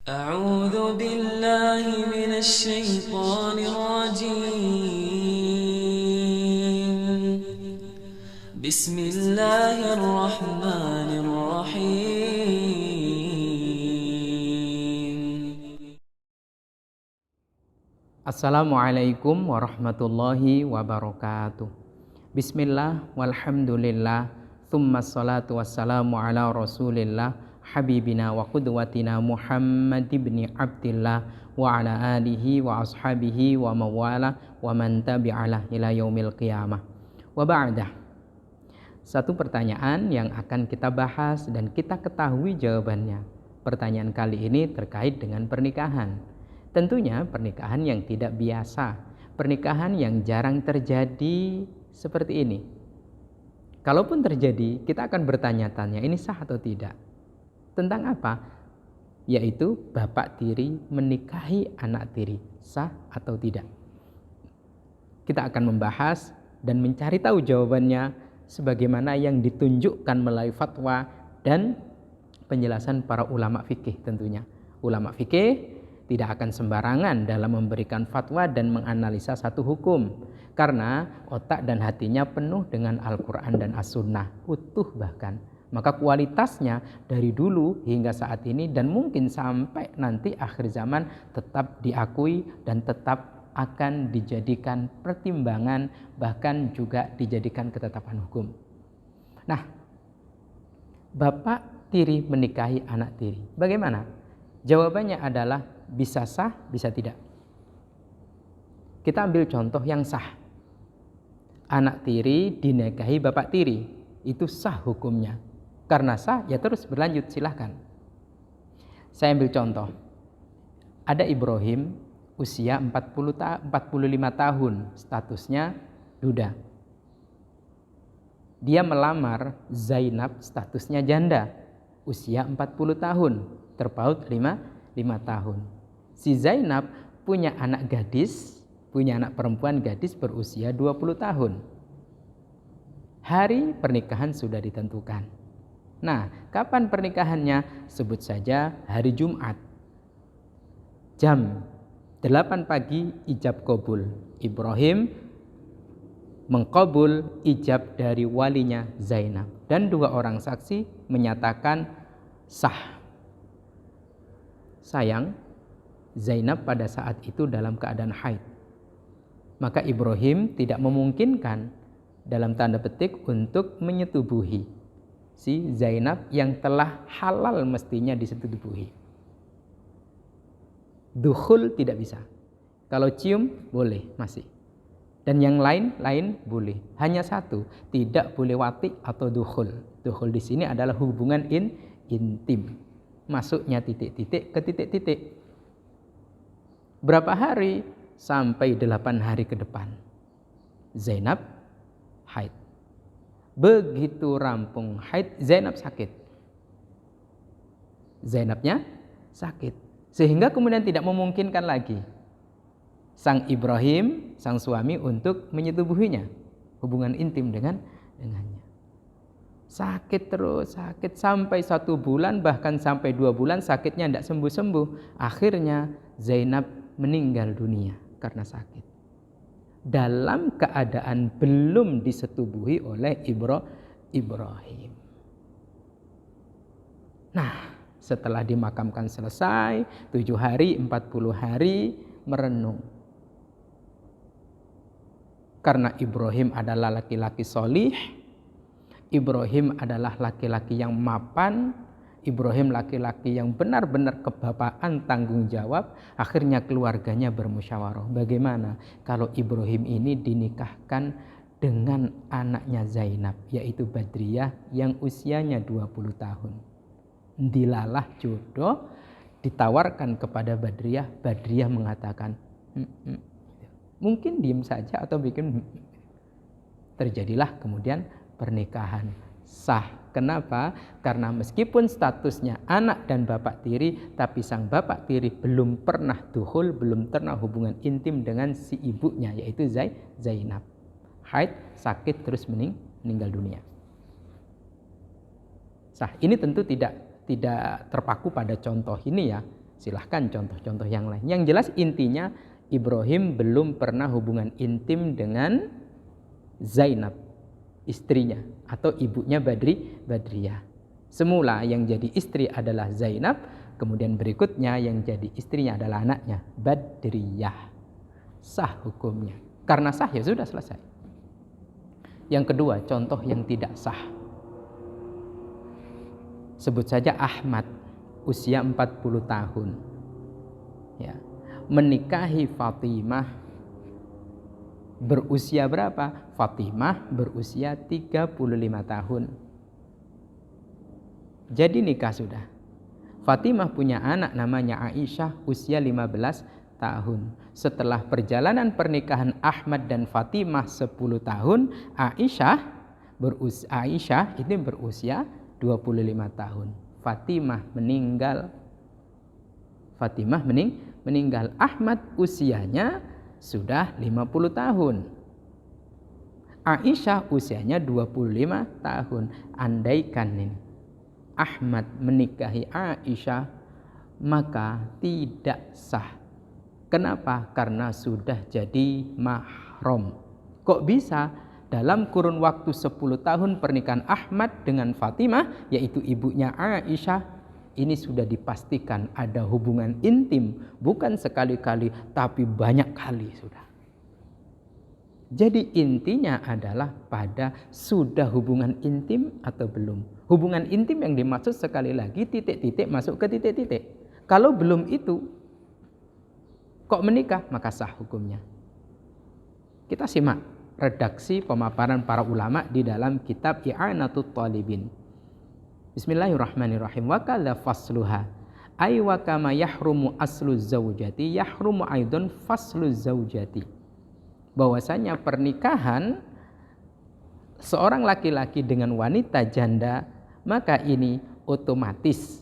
أعوذ بالله من الشيطان الرجيم بسم الله الرحمن الرحيم. Assalamualaikum warahmatullahi wabarakatuh. Bismillah walhamdulillah thumma salatu wassalamu ala rasulillah habibina wa qudwatina Muhammad ibn Abdillah wa ala alihi wa ashabihi wa mawala wa man tabi'alah ila yaumil qiyamah. Wa ba'dah. Satu pertanyaan yang akan kita bahas dan kita ketahui jawabannya. Pertanyaan kali ini terkait dengan pernikahan. Tentunya pernikahan yang tidak biasa, pernikahan yang jarang terjadi seperti ini. Kalaupun terjadi, kita akan bertanya-tanya ini sah atau tidak. Tentang apa? Yaitu bapak tiri menikahi anak tiri, sah atau tidak. Kita akan membahas dan mencari tahu jawabannya sebagaimana yang ditunjukkan melalui fatwa dan penjelasan para ulama fikih tentunya. Ulama fikih tidak akan sembarangan dalam memberikan fatwa dan menganalisa satu hukum, karena otak dan hatinya penuh dengan Al-Quran dan As-Sunnah, utuh bahkan. Maka kualitasnya dari dulu hingga saat ini dan mungkin sampai nanti akhir zaman tetap diakui dan tetap akan dijadikan pertimbangan, bahkan juga dijadikan ketetapan hukum. Nah, bapak tiri menikahi anak tiri, bagaimana? Jawabannya adalah bisa sah, bisa tidak. Kita ambil contoh yang sah. Anak tiri dinikahi bapak tiri, itu sah hukumnya. Karena sah, ya terus berlanjut, silahkan. Saya ambil contoh. Ada Ibrahim, usia 45 tahun, statusnya duda. Dia melamar Zainab, statusnya janda, usia 40 tahun, terpaut 5 tahun. Si Zainab punya anak gadis, punya anak perempuan gadis berusia 20 tahun. Hari pernikahan sudah ditentukan. Nah, kapan pernikahannya? Sebut saja hari Jumat. Jam 8 pagi ijab kabul. Ibrahim mengkabul ijab dari walinya Zainab. Dan 2 orang saksi menyatakan sah. Sayang, Zainab pada saat itu dalam keadaan haid. Maka Ibrahim tidak memungkinkan dalam tanda petik untuk menyetubuhi si Zainab yang telah halal mestinya disetubuhi. Dukhul tidak bisa. Kalau cium boleh masih. Dan yang lain boleh. Hanya satu, tidak boleh wati atau dukhul. Dukhul di sini adalah hubungan intim. Masuknya titik-titik ke titik-titik. Berapa hari? Sampai 8 hari ke depan. Zainab haid. Begitu rampung haid, Zainab sakit. Zainabnya sakit. Sehingga kemudian tidak memungkinkan lagi sang Ibrahim, sang suami untuk menyetubuhinya. Hubungan intim dengannya. Sakit terus, sakit sampai 1 bulan, bahkan sampai 2 bulan sakitnya tidak sembuh-sembuh. Akhirnya Zainab meninggal dunia karena sakit. Dalam keadaan belum disetubuhi oleh Ibrahim. Nah, setelah dimakamkan selesai, 7 hari, 40 hari merenung. Karena Ibrahim adalah laki-laki solih, Ibrahim adalah laki-laki yang mapan, Ibrahim laki-laki yang benar-benar kebapaan tanggung jawab. Akhirnya keluarganya bermusyawarah. Bagaimana kalau Ibrahim ini dinikahkan dengan anaknya Zainab, yaitu Badriyah yang usianya 20 tahun. Dilalah jodoh, ditawarkan kepada Badriyah. Badriyah mengatakan, mungkin diem saja atau bikin. Terjadilah kemudian pernikahan sah. Kenapa? Karena meskipun statusnya anak dan bapak tiri, tapi sang bapak tiri belum pernah dukhul, belum pernah hubungan intim dengan si ibunya, yaitu Zainab. Haid, sakit, terus meninggal dunia. Sah. Ini tentu tidak terpaku pada contoh ini ya. Silahkan contoh-contoh yang lain. Yang jelas intinya Ibrahim belum pernah hubungan intim dengan Zainab, istrinya atau ibunya Badriyah. Semula yang jadi istri adalah Zainab, kemudian berikutnya yang jadi istrinya adalah anaknya Badriyah. Sah hukumnya. Karena sah ya sudah selesai. Yang kedua, contoh yang tidak sah. Sebut saja Ahmad, usia 40 tahun. Ya. Menikahi Fatimah berusia berapa? Fatimah berusia 35 tahun. Jadi nikah sudah. Fatimah punya anak namanya Aisyah usia 15 tahun. Setelah perjalanan pernikahan Ahmad dan Fatimah 10 tahun, Aisyah ini berusia 25 tahun. Fatimah meninggal. Ahmad usianya sudah 50 tahun. Aisyah usianya 25 tahun. Andaikan ini Ahmad menikahi Aisyah, maka tidak sah. Kenapa? Karena sudah jadi mahram. Kok bisa? Dalam kurun waktu 10 tahun pernikahan Ahmad dengan Fatimah, yaitu ibunya Aisyah, ini sudah dipastikan ada hubungan intim. Bukan sekali-kali, tapi banyak kali sudah. Jadi intinya adalah pada sudah hubungan intim atau belum. Hubungan intim yang dimaksud sekali lagi titik-titik masuk ke titik-titik. Kalau belum itu, kok menikah, maka sah hukumnya. Kita simak redaksi pemaparan para ulama di dalam kitab I'anatut Talibin. Bismillahirrahmanirrahim. Wa kadza fasluha ay wa kama yahrumu aslu zaujati yahrumu aidon faslu zaujati. Bahwasanya pernikahan seorang laki-laki dengan wanita janda, maka ini otomatis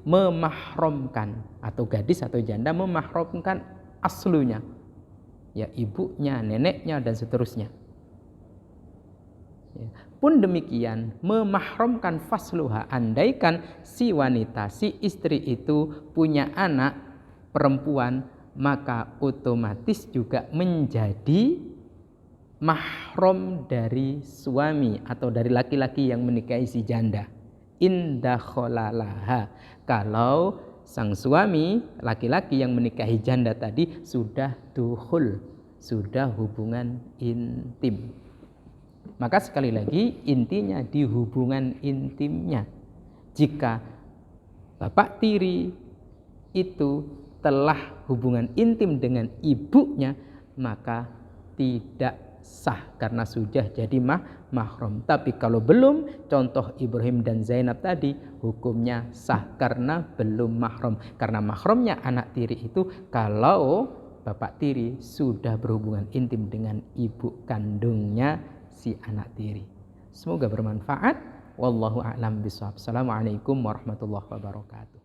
memahramkan, atau gadis atau janda memahramkan aslunya, ya ibunya, neneknya dan seterusnya. Ya. Pun demikian memahramkan fasluha, andaikan si wanita, si istri itu punya anak perempuan, maka otomatis juga menjadi mahram dari suami atau dari laki-laki yang menikahi si janda. Inda kholalaha, kalau sang suami laki-laki yang menikahi janda tadi sudah dukhul, sudah hubungan intim. Maka sekali lagi intinya di hubungan intimnya. Jika bapak tiri itu telah hubungan intim dengan ibunya, maka tidak sah karena sudah jadi mahram. Tapi kalau belum, contoh Ibrahim dan Zainab tadi, hukumnya sah karena belum mahram. Karena mahramnya anak tiri itu kalau bapak tiri sudah berhubungan intim dengan ibu kandungnya si anak tiri. Semoga bermanfaat. Wallahu a'lam bishawab. Assalamualaikum warahmatullahi wabarakatuh.